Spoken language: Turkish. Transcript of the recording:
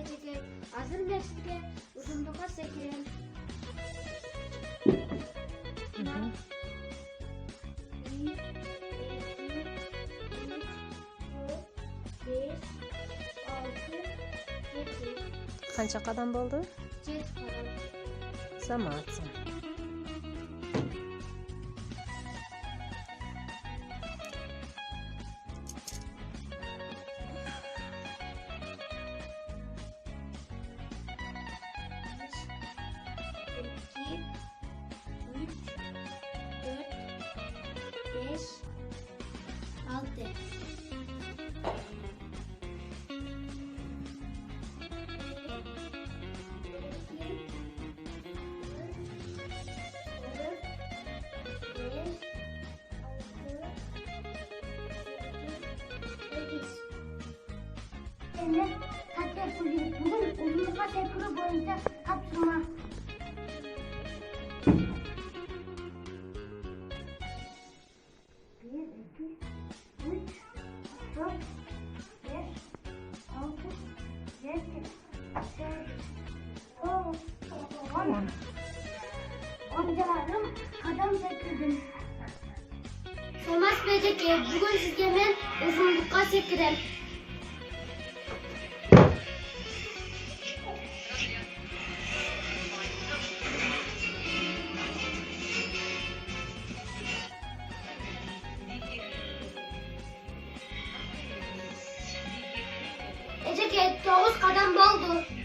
Eceke hazır mevsimde uzunluğa sekiren. Bir, iki, üç, dört, beş, altı, yedi. Qancha qadam bo'ldi? 7 qadam. Zamoatsan. Bugün uzunluğa sekuru boyunca kapsama. Bir, iki, üç, dört, beş, altı, yedi, sekiz, on. Oncalarım kadam sekirdim. Şomas Beceke, bugün sizge men uzunluğa sekirem. Eceke 9 qadam bo'ldi.